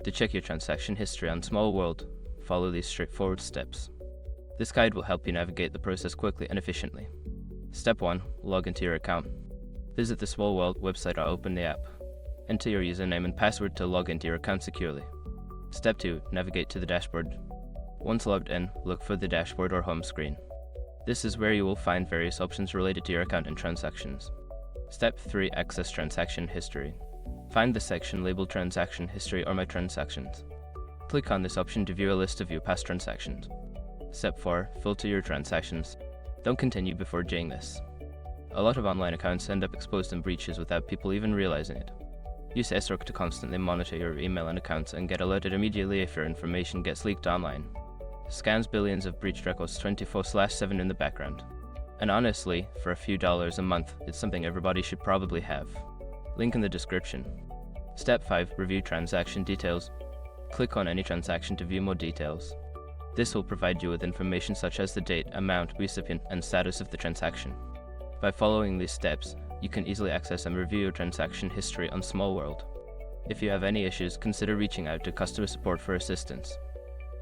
To check your transaction history on Small World, follow these straightforward steps. This guide will help you navigate the process quickly and efficiently. Step 1. Log into your account. Visit the Small World website or open the app. Enter your username and password to log into your account securely. Step 2. Navigate to the dashboard. Once logged in, look for the dashboard or home screen. This is where you will find various options related to your account and transactions. Step 3. Access transaction history. Find the section labeled Transaction History or My Transactions. Click on this option to view a list of your past transactions. Step 4. Filter your transactions. Don't continue before doing this. A lot of online accounts end up exposed in breaches without people even realizing it. Use SROC to constantly monitor your email and accounts and get alerted immediately if your information gets leaked online. Scans billions of breached records 24/7 in the background. And honestly, for a few dollars a month, it's something everybody should probably have. Link in the description. Step 5. Review transaction details. Click on any transaction to view more details. This will provide you with information such as the date, amount, recipient, and status of the transaction. By following these steps, you can easily access and review your transaction history on Small World. If you have any issues, consider reaching out to customer support for assistance.